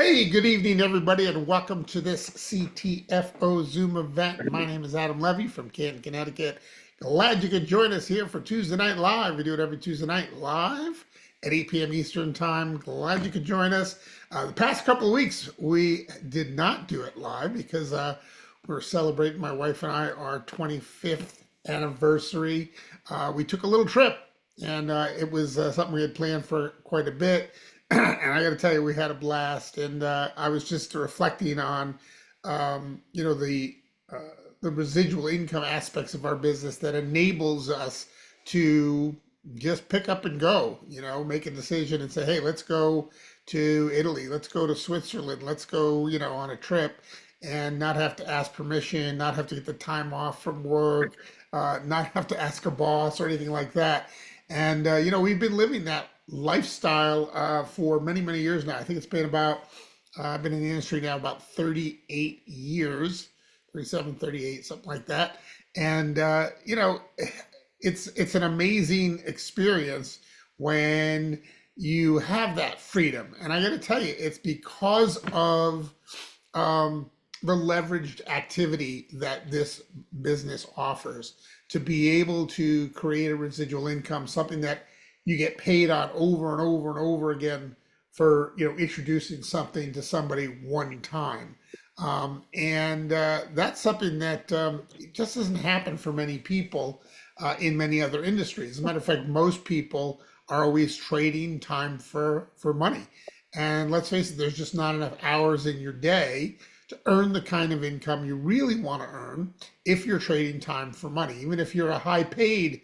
Hey, good evening, everybody, and welcome to this CTFO Zoom event. My name is Adam Levy from Canton, Connecticut. Glad you could join us here for Tuesday Night Live. We do it every Tuesday night live at 8 p.m. Eastern Time. Glad you could join us. The past couple of weeks, we did not do it live because we're celebrating, my wife and I, our 25th anniversary. We took a little trip, and it was something we had planned for quite a bit. And I got to tell you, we had a blast. And I was just reflecting on, you know, the residual income aspects of our business that enables us to just pick up and go. You know, make a decision and say, hey, let's go to Italy, let's go to Switzerland, let's go, on a trip, and not have to ask permission, not have to get the time off from work, not have to ask a boss or anything like that. And we've been living that lifestyle for many, many years now. I think it's been about, I've been in the industry now about 38 years, 37, 38, something like that. And, it's an amazing experience when you have that freedom. And I got to tell you, it's because of the leveraged activity that this business offers to be able to create a residual income, something that you get paid on over and over and over again for introducing something to somebody one time. And that's something that just doesn't happen for many people in many other industries. As a matter of fact, most people are always trading time for money. And let's face it, there's just not enough hours in your day to earn the kind of income you really want to earn if you're trading time for money. Even if you're a high paid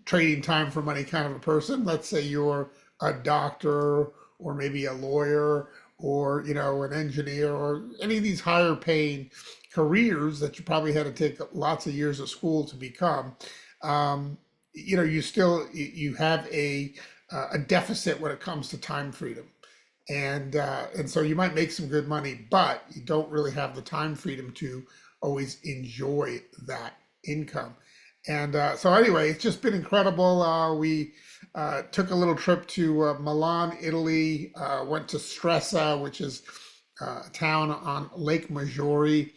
trading time for money kind of a person, let's say you're a doctor or maybe a lawyer or an engineer or any of these higher paying careers that you probably had to take lots of years of school to become, you have a deficit when it comes to time freedom. And so you might make some good money, but you don't really have the time freedom to always enjoy that income. And so anyway, it's just been incredible. We took a little trip to Milan, Italy, went to Stresa, which is a town on Lake Maggiore.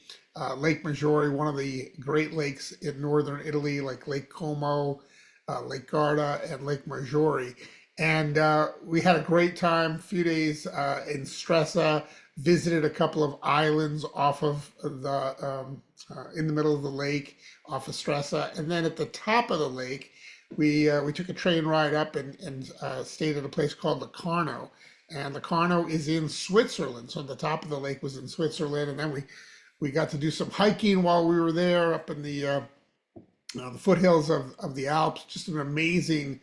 Lake Maggiore, one of the Great Lakes in northern Italy, like Lake Como, Lake Garda, and Lake Maggiore. And we had a great time, a few days in Stresa, visited a couple of islands off of in the middle of the lake, off of Stresa. And then at the top of the lake, we took a train ride up and stayed at a place called Locarno. And Locarno is in Switzerland. So the top of the lake was in Switzerland. And then we got to do some hiking while we were there up in the foothills of the Alps. Just an amazing,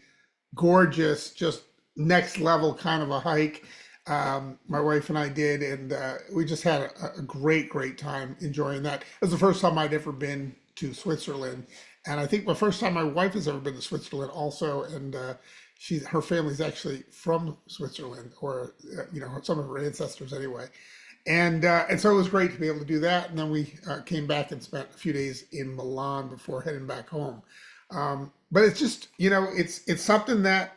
gorgeous, just next level kind of a hike. My wife and I did, and we just had a great, great time enjoying that. It was the first time I'd ever been to Switzerland, and I think the first time my wife has ever been to Switzerland also. And her family's actually from Switzerland, or some of her ancestors anyway. And so it was great to be able to do that. And then we came back and spent a few days in Milan before heading back home. But it's just, it's something that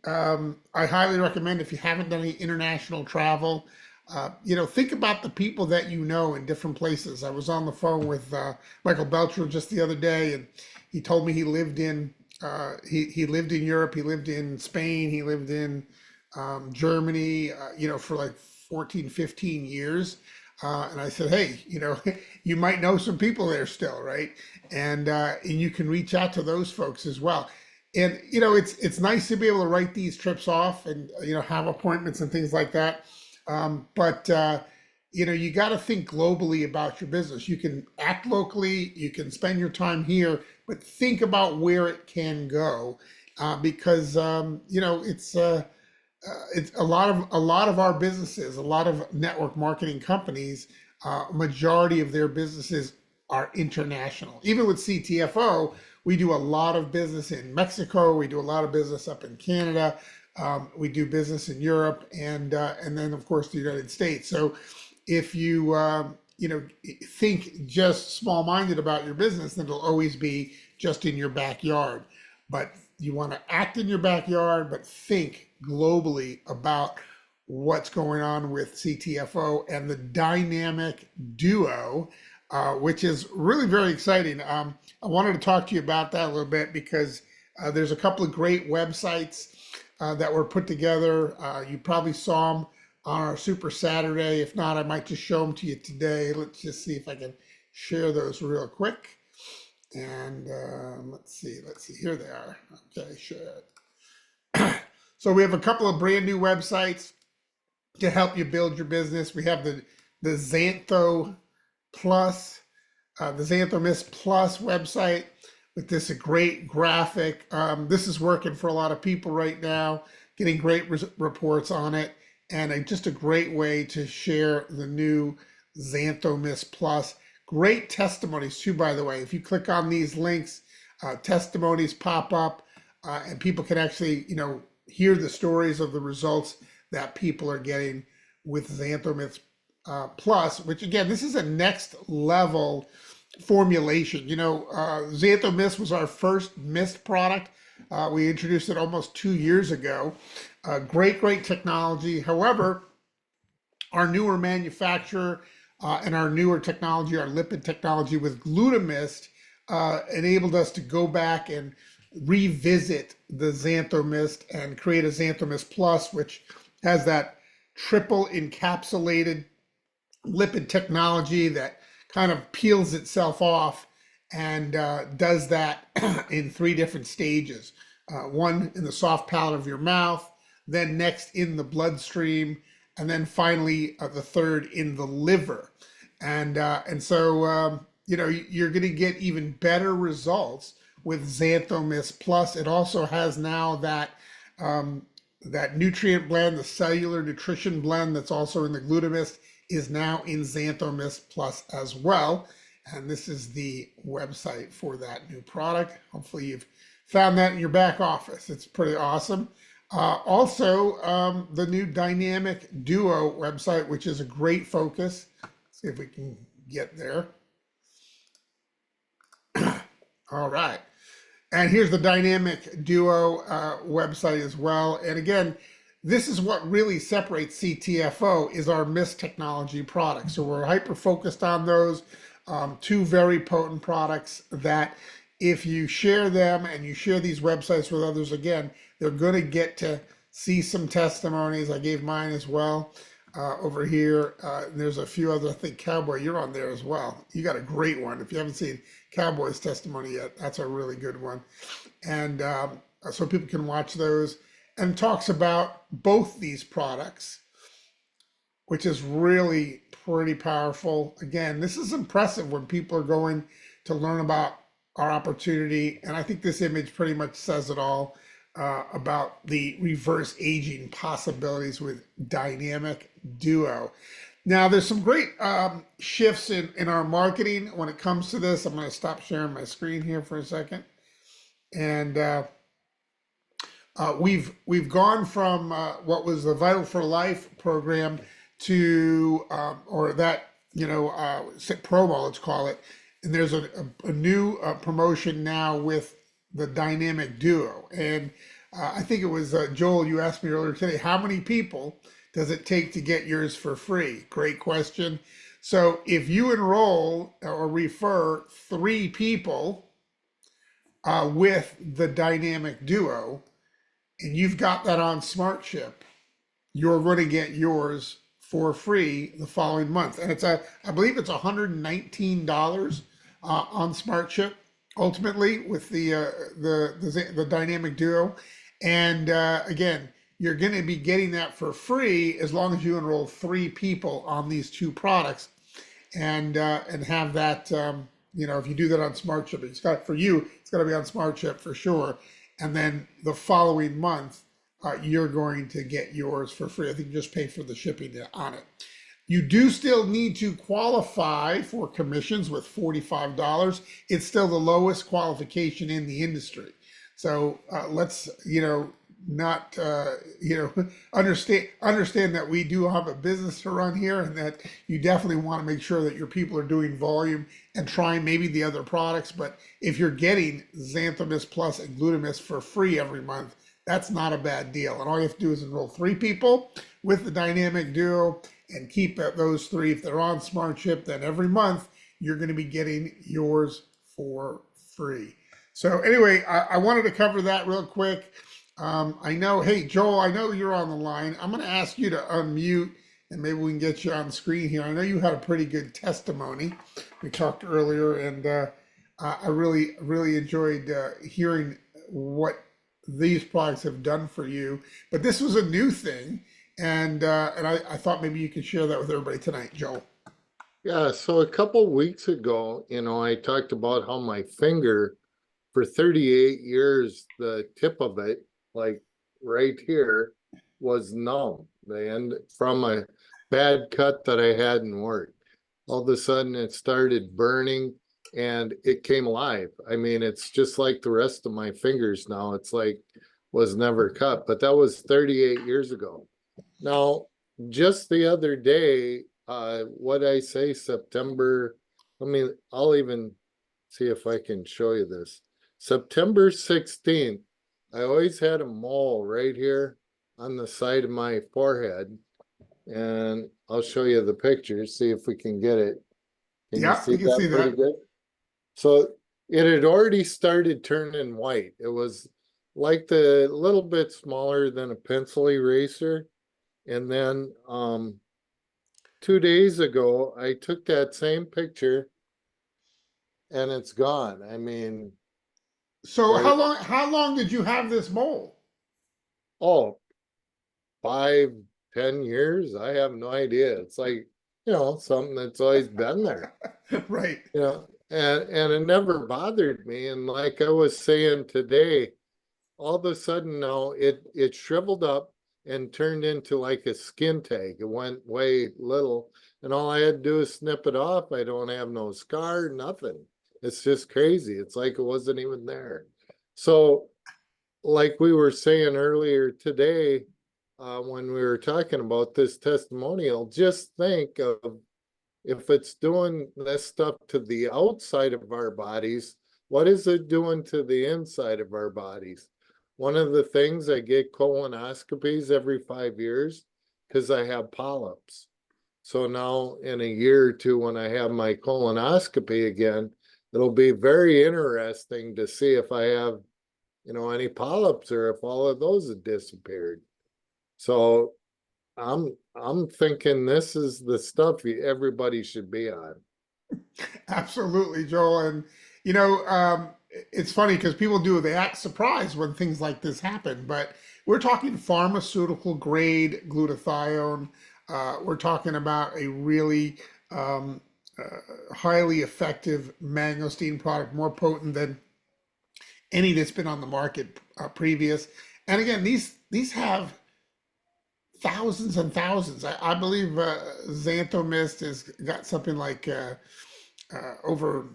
I highly recommend if you haven't done any international travel. Think about the people that you know in different places. I was on the phone with Michael Belcher just the other day, and he told me he lived in he lived in Europe, he lived in Spain, he lived in Germany, for like 14, 15 years. And I said, hey, you might know some people there still, right? And you can reach out to those folks as well. And it's nice to be able to write these trips off and have appointments and things like that. But you got to think globally about your business. You can act locally, you can spend your time here, but think about where it can go, because it's a lot of our businesses, a lot of network marketing companies, majority of their businesses are international. Even with CTFO, we do a lot of business in Mexico. We do a lot of business up in Canada. We do business in Europe, and then of course the United States. So if you think just small-minded about your business, then it'll always be just in your backyard. But you want to act in your backyard, but think globally about what's going on with CTFO and the Dynamic Duo, which is really very exciting. I wanted to talk to you about that a little bit because there's a couple of great websites that were put together. You probably saw them on our Super Saturday. If not, I might just show them to you today. Let's just see if I can share those real quick. And let's see, here they are. Okay, share. So we have a couple of brand new websites to help you build your business. We have the Xantho Plus, the Xanthomist Plus website with this great graphic. This is working for a lot of people right now, getting great reports on it, and just a great way to share the new Xanthomist Plus. Great testimonies too, by the way. If you click on these links, testimonies pop up, and people can actually, hear the stories of the results that people are getting with Xanthomist Plus, which again, this is a next level formulation. Xanthomist was our first mist product. We introduced it almost 2 years ago. Great technology. However, our newer manufacturer and our newer technology, our lipid technology with Glutamist, enabled us to go back and revisit the Xanthomist and create a Xanthomist Plus, which has that triple encapsulated lipid technology that kind of peels itself off and does that in 3 different stages. One in the soft palate of your mouth, then next in the bloodstream, and then finally the third in the liver. And so you're going to get even better results with Xanthomist Plus. It also has now that nutrient blend, the cellular nutrition blend that's also in the Glutamist is now in Xanthomist Plus as well. And this is the website for that new product. Hopefully you've found that in your back office. It's pretty awesome. Also, the new Dynamic Duo website, which is a great focus. Let's see if we can get there. All right. And here's the Dynamic Duo website as well. And again, this is what really separates CTFO is our mist technology products. So we're hyper focused on those 2 very potent products that if you share them and you share these websites with others, again, they're going to get to see some testimonies. I gave mine as well over here. There's a few other, I think Cowboy, you're on there as well. You got a great one. If you haven't seen Cowboy's testimony yet, that's a really good one. And so people can watch those, and talks about both these products, which is really pretty powerful. Again, this is impressive when people are going to learn about our opportunity. And I think this image pretty much says it all about the reverse aging possibilities with Dynamic Duo. Now, there's some great shifts in our marketing when it comes to this. I'm going to stop sharing my screen here for a second. And we've gone from what was the Vital for Life program to or that promo, let's call it, and there's a new promotion now with the Dynamic Duo. And I think it was Joel, you asked me earlier today, how many people does it take to get yours for free? Great question. So if you enroll or refer 3 people with the Dynamic Duo, and you've got that on SmartShip, you're going to get yours for free the following month. And I believe it's $119 on SmartShip ultimately with the Dynamic Duo. And again, you're going to be getting that for free as long as you enroll 3 people on these 2 products, and have that. If you do that on SmartShip, it's got to be on SmartShip for sure. And then the following month, you're going to get yours for free. I think you just pay for the shipping on it. You do still need to qualify for commissions with $45. It's still the lowest qualification in the industry. So let's, not, understand that we do have a business to run here, and that you definitely want to make sure that your people are doing volume and trying maybe the other products. But if you're getting Xanthomist Plus and Glutamist for free every month, That's not a bad deal. And all you have to do is enroll 3 people with the Dynamic Duo and keep those 3. If they're on SmartShip, then every month you're going to be getting yours for free. So anyway, I wanted to cover that real quick. I know, hey, Joel, I know you're on the line. I'm going to ask you to unmute and maybe we can get you on screen here. I know you had a pretty good testimony. We talked earlier, and I really enjoyed hearing what these products have done for you. But this was a new thing, and I thought maybe you could share that with everybody tonight, Joel. Yeah, so a couple weeks ago, I talked about how my finger for 38 years, the tip of it, like right here, was numb. The end from a bad cut that I had in work. All of a sudden it started burning and it came alive. I mean, it's just like the rest of my fingers now. It's like was never cut, but that was 38 years ago. Now, just the other day, what I say, September, I'll even see if I can show you this. September 16th, I always had a mole right here on the side of my forehead. And I'll show you the picture, see if we can get it. Can you Yeah, see you can see that pretty that. good? So it had already started turning white. It was like the little bit smaller than a pencil eraser. And then 2 days ago, I took that same picture and it's gone. I mean, So right? how long did you have this mole? Oh, 5, 10 years. I have no idea. It's like, something that's always been there. Right. And it never bothered me. And like I was saying today, all of a sudden now it shriveled up and turned into like a skin tag. It went way little, and all I had to do is snip it off. I don't have no scar, nothing. It's just crazy. It's like it wasn't even there. So, like we were saying earlier today, when we were talking about this testimonial, just think of if it's doing this stuff to the outside of our bodies, what is it doing to the inside of our bodies? One of the things, I get colonoscopies every 5 years because I have polyps. So now in a year or two, when I have my colonoscopy again, it'll be very interesting to see if I have, any polyps or if all of those have disappeared. So I'm thinking this is the stuff everybody should be on. Absolutely, Joel. And it's funny because people they act surprised when things like this happen, but we're talking pharmaceutical grade glutathione. We're talking about a really highly effective mangosteen product, more potent than any that's been on the market previous. And again, these have thousands and thousands. I believe Xanthomist has got something like over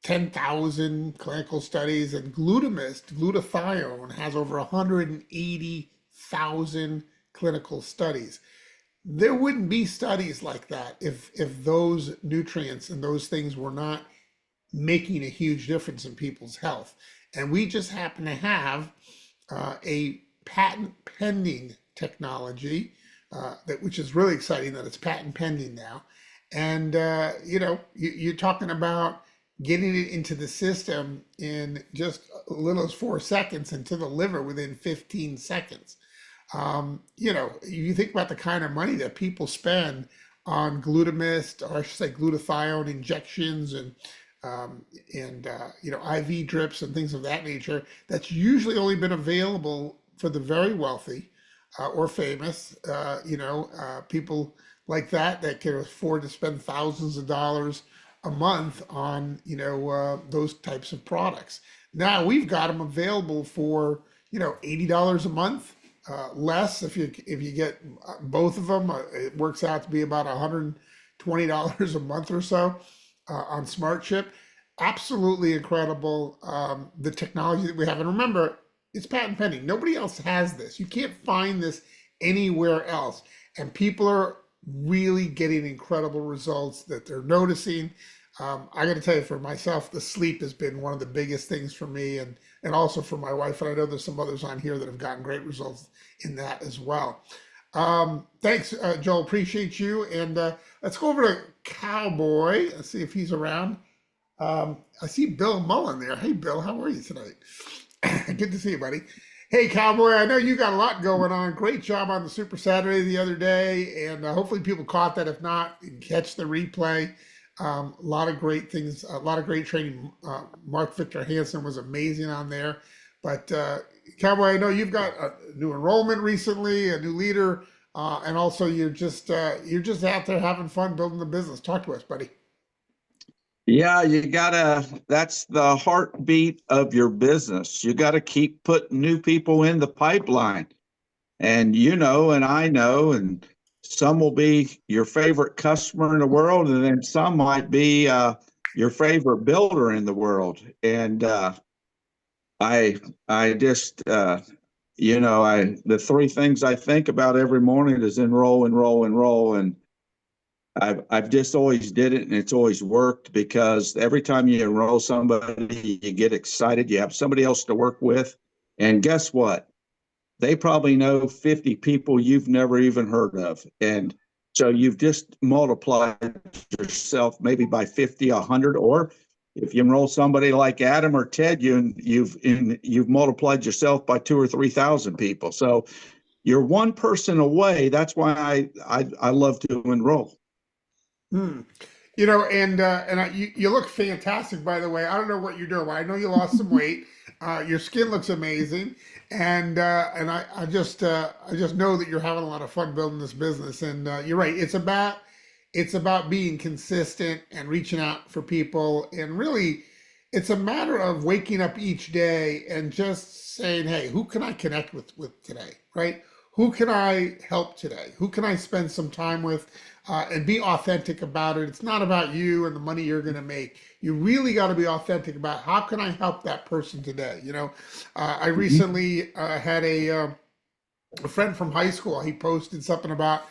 10,000 clinical studies, and glutathione, has over 180,000 clinical studies. There wouldn't be studies like that if those nutrients and those things were not making a huge difference in people's health. And we just happen to have a patent pending technology which is really exciting that it's patent pending now. And you're talking about getting it into the system in just a little as 4 seconds and to the liver within 15 seconds. You think about the kind of money that people spend on glutamist, or I should say glutathione injections, and IV drips and things of that nature. That's usually only been available for the very wealthy or famous. People like that can afford to spend thousands of dollars a month on those types of products. Now we've got them available for $80 a month, less if you get both of them. It works out to be about $120 a month or so on SmartShip. Absolutely incredible, the technology that we have. And remember, it's patent pending. Nobody else has this. You can't find this anywhere else. And people are really getting incredible results that they're noticing. I got to tell you, for myself, the sleep has been one of the biggest things for me, and also for my wife. And I know there's some others on here that have gotten great results in that as well. Thanks, Joel. Appreciate you. And let's go over to Cowboy. Let's see if he's around. I see Bill Mullen there. Hey, Bill, how are you tonight? Good to see you, buddy. Hey, Cowboy, I know you got a lot going on. Great job on the Super Saturday the other day, and hopefully people caught that. If not, you can catch the replay. A lot of great things, a lot of great training. Mark Victor Hansen was amazing on there. But Cowboy, I know you've got a new enrollment recently, a new leader, and also you're just out there having fun building the business. Talk to us, buddy. Yeah, that's the heartbeat of your business. You gotta keep putting new people in the pipeline. And you know, and I know, and some will be your favorite customer in the world, and then some might be your favorite builder in the world. And I just the three things I think about every morning is enroll, enroll, enroll. And I've just always did it, and it's always worked, because every time you enroll somebody, you get excited. You have somebody else to work with, and guess what? They probably know 50 people you've never even heard of, and so you've just multiplied yourself maybe by 50, 100, or if you enroll somebody like Adam or Ted, you've multiplied yourself by 2 or 3,000 people. So you're one person away. That's why I love to enroll. Hmm. You look fantastic, by the way. I don't know what you're doing, but I know you lost some weight. Your skin looks amazing, and I just know that you're having a lot of fun building this business. And you're right. It's about being consistent and reaching out for people, and really, it's a matter of waking up each day and just saying, "Hey, who can I connect with today?" Right? Who can I help today? Who can I spend some time with? And be authentic about it. It's not about you and the money you're going to make. You really got to be authentic about how can I help that person today. I recently had a friend from high school. He posted something about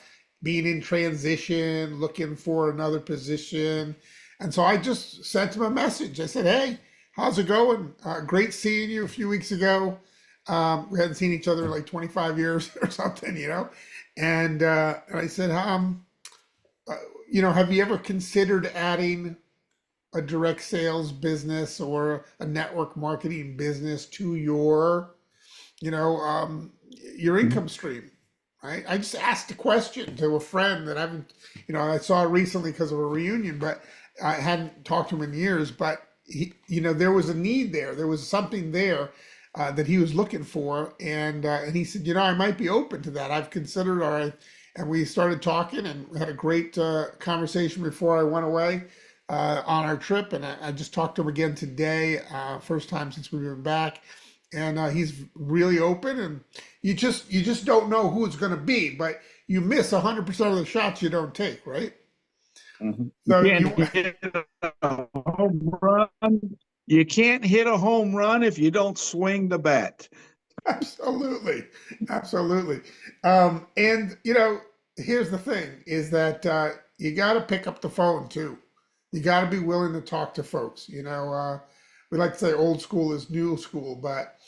being in transition, looking for another position, and so I just sent him a message. I said, "Hey, how's it going? Great seeing you a few weeks ago. We hadn't seen each other in like 25 years or something. And I said, have you ever considered adding a direct sales business or a network marketing business to your income stream?" Right? I just asked a question to a friend that I saw recently because of a reunion, but I hadn't talked to him in years. But there was a need there. There was something there that he was looking for, and he said, I might be open to that. I've considered, and we started talking and had a great conversation before I went away on our trip. And I just talked to him again today, first time since we've been back, and he's really open. And you just don't know who it's going to be, but you miss 100% of the shots you don't take, right? Mm-hmm. So You can't hit a home run. You can't hit a home run if you don't swing the bat. Absolutely, absolutely. And here's the thing: is that you got to pick up the phone too. You got to be willing to talk to folks. We like to say old school is new school, but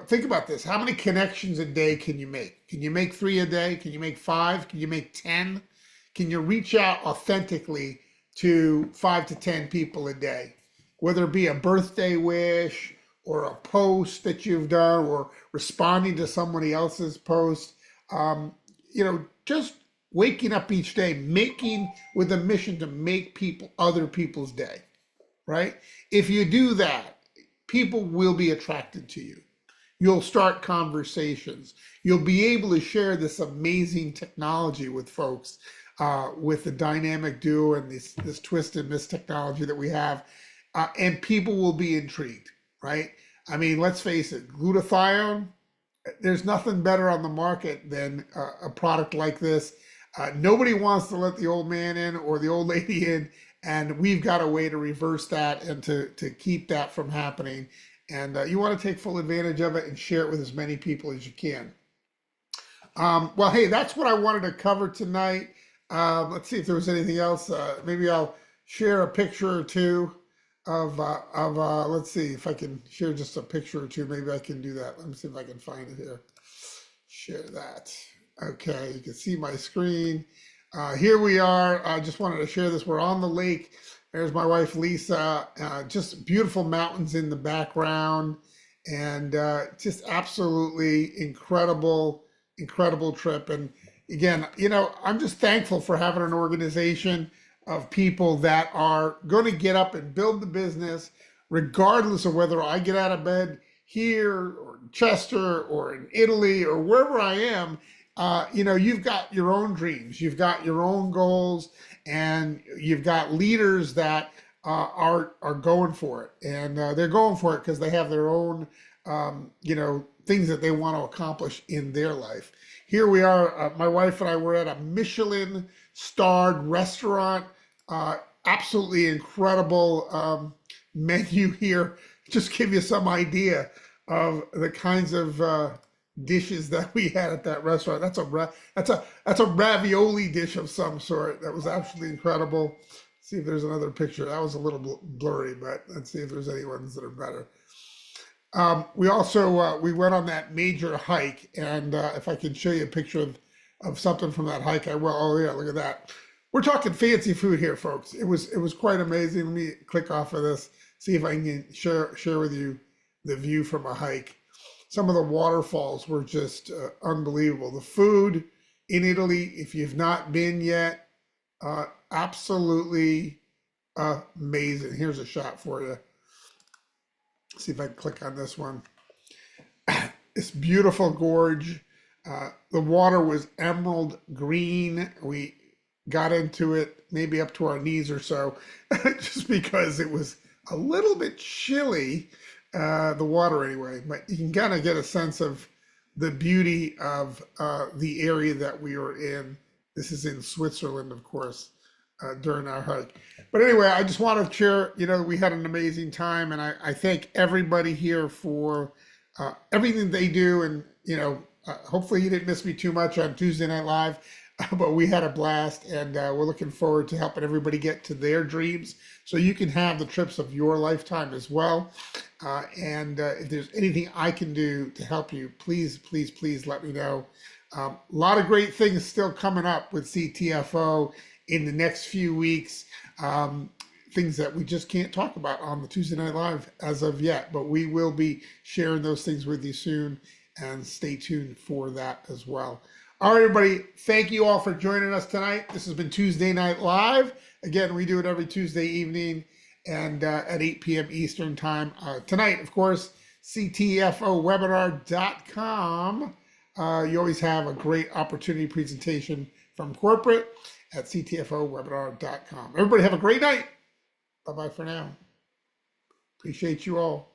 think about this: how many connections a day can you make? Can you make 3 a day? Can you make 5? Can you make 10? Can you reach out authentically to 5 to 10 people a day, whether it be a birthday wish or a post that you've done or responding to somebody else's post? Just waking up each day, making with a mission to make other people's day, right? If you do that, people will be attracted to you. You'll start conversations. You'll be able to share this amazing technology with folks, with the dynamic duo and this twist and miss technology that we have, and people will be intrigued, right? I mean, let's face it, glutathione, there's nothing better on the market than a product like this. Nobody wants to let the old man in or the old lady in, and we've got a way to reverse that and to keep that from happening. And you want to take full advantage of it and share it with as many people as you can. Well, hey, that's what I wanted to cover tonight. Let's see if there was anything else. Maybe I'll share a picture or two of let's see if I can share just a picture or two. Maybe I can do that. Let me see if I can find it here. Share that. Okay, you can see my screen. Here we are. I just wanted to share this. We're on the lake. There's my wife, Lisa. Just beautiful mountains in the background, and just absolutely incredible, incredible trip. And again, I'm just thankful for having an organization of people that are going to get up and build the business, regardless of whether I get out of bed here or in Chester or in Italy or wherever I am. You've got your own dreams, you've got your own goals, and you've got leaders that are going for it, and they're going for it because they have their own, things that they want to accomplish in their life. Here we are. My wife and I were at a Michelin-starred restaurant. Absolutely incredible menu here. Just give you some idea of the kinds of dishes that we had at that restaurant. That's a ravioli dish of some sort. That was absolutely incredible. See if there's another picture. That was a little blurry, but let's see if there's any ones that are better. We also we went on that major hike, and if I can show you a picture of something from that hike, I will. Oh yeah, look at that. We're talking fancy food here, folks. It was quite amazing. Let me click off of this, see if I can share with you the view from a hike. Some of the waterfalls were just unbelievable. The food in Italy, if you've not been yet, absolutely amazing. Here's a shot for you. See if I can click on this one. This beautiful gorge. The water was emerald green. We got into it maybe up to our knees or so, just because it was a little bit chilly, the water anyway. But you can kind of get a sense of the beauty of the area that we were in. This is in Switzerland, of course, during our hike. But anyway, I just want to share, we had an amazing time, and I thank everybody here for everything they do. And, hopefully you didn't miss me too much on Tuesday Night Live, but we had a blast, and we're looking forward to helping everybody get to their dreams so you can have the trips of your lifetime as well. And if there's anything I can do to help you, please, please, please let me know. A lot of great things still coming up with CTFO in the next few weeks. Things that we just can't talk about on the Tuesday Night Live as of yet, but we will be sharing those things with you soon, and stay tuned for that as well. All right, everybody, thank you all for joining us tonight. This has been Tuesday Night Live. Again, we do it every Tuesday evening and at 8 p.m. Eastern time. Tonight, of course, ctfowebinar.com. You always have a great opportunity presentation from corporate at ctfowebinar.com. Everybody have a great night. Bye-bye for now. Appreciate you all.